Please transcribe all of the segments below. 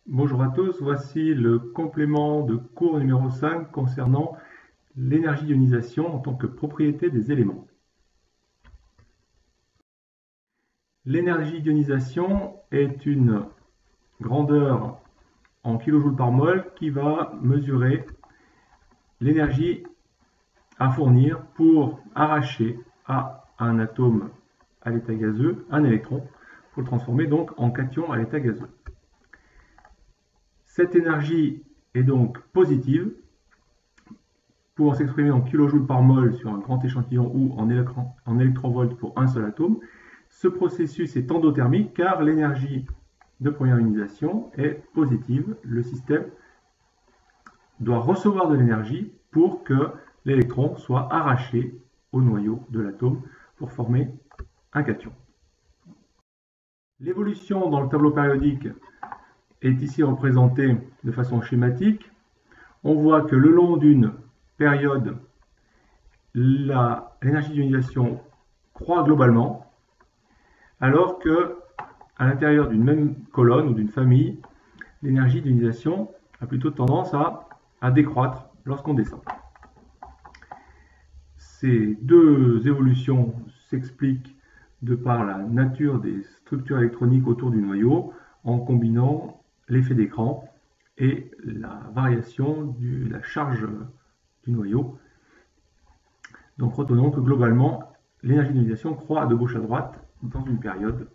Bonjour à tous, voici le complément de cours numéro 5 concernant l'énergie d'ionisation en tant que propriété des éléments. L'énergie d'ionisation est une grandeur en kilojoules par mol qui va mesurer l'énergie à fournir pour arracher à un atome à l'état gazeux un électron pour le transformer donc en cation à l'état gazeux. Cette énergie est donc positive. Pour s'exprimer en kilojoules par mol sur un grand échantillon ou en électronvolts pour un seul atome, ce processus est endothermique car l'énergie de première ionisation est positive. Le système doit recevoir de l'énergie pour que l'électron soit arraché au noyau de l'atome pour former un cation. L'évolution dans le tableau périodique est ici représentée de façon schématique. On voit que le long d'une période, l'énergie d'ionisation croît globalement, alors que à l'intérieur d'une même colonne ou d'une famille, l'énergie d'ionisation a plutôt tendance à décroître lorsqu'on descend. Ces deux évolutions s'expliquent de par la nature des structures électroniques autour du noyau, en combinant l'effet d'écran et la variation de la charge du noyau. Donc retenons que globalement, l'énergie d'ionisation croît de gauche à droite dans une période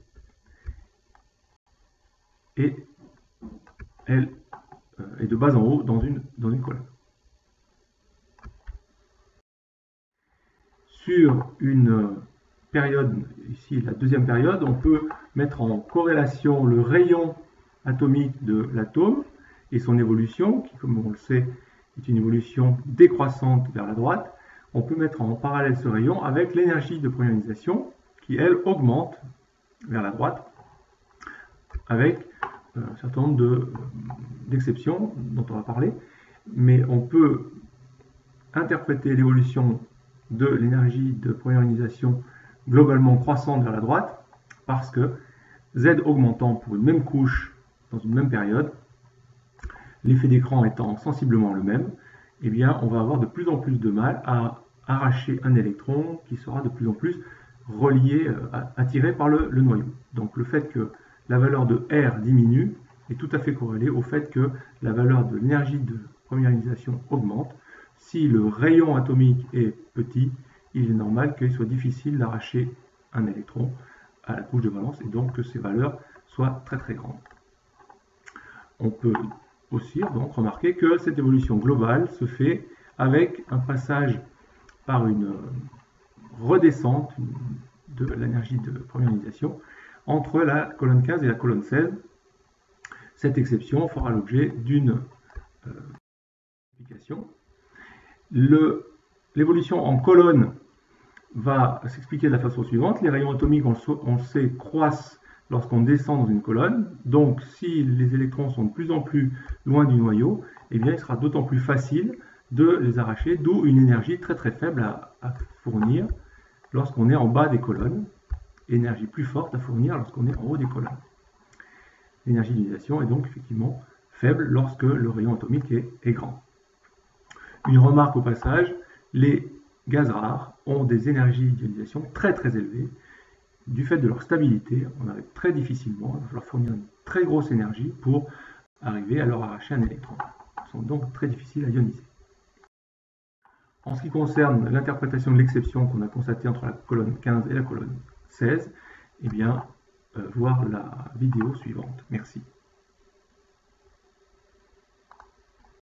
et elle est de bas en haut dans une colonne. Sur une période, ici la deuxième période, on peut mettre en corrélation le rayon atomique de l'atome et son évolution, qui comme on le sait est une évolution décroissante vers la droite. On peut mettre en parallèle ce rayon avec l'énergie de première ionisation qui, elle, augmente vers la droite avec un certain nombre d'exceptions dont on va parler. Mais on peut interpréter l'évolution de l'énergie de première ionisation globalement croissante vers la droite parce que Z augmentant pour une même couche dans une même période, l'effet d'écran étant sensiblement le même, eh bien, on va avoir de plus en plus de mal à arracher un électron qui sera de plus en plus relié, attiré par le noyau. Donc le fait que la valeur de R diminue est tout à fait corrélé au fait que la valeur de l'énergie de première ionisation augmente. Si le rayon atomique est petit, il est normal qu'il soit difficile d'arracher un électron à la couche de valence et donc que ces valeurs soient très très grandes. On peut aussi donc remarquer que cette évolution globale se fait avec un passage par une redescente de l'énergie de première ionisation entre la colonne 15 et la colonne 16. Cette exception fera l'objet d'une explication. L'évolution en colonne va s'expliquer de la façon suivante. Les rayons atomiques, on le sait, croissent lorsqu'on descend dans une colonne. Donc, si les électrons sont de plus en plus loin du noyau, eh bien, il sera d'autant plus facile de les arracher, d'où une énergie très très faible à fournir lorsqu'on est en bas des colonnes, énergie plus forte à fournir lorsqu'on est en haut des colonnes. L'énergie d'ionisation est donc effectivement faible lorsque le rayon atomique est grand. Une remarque au passage, les gaz rares ont des énergies d'ionisation très très élevées. Du fait de leur stabilité, on arrive très difficilement à leur fournir une très grosse énergie pour arriver à leur arracher un électron. Ils sont donc très difficiles à ioniser. En ce qui concerne l'interprétation de l'exception qu'on a constatée entre la colonne 15 et la colonne 16, eh bien, voir la vidéo suivante. Merci.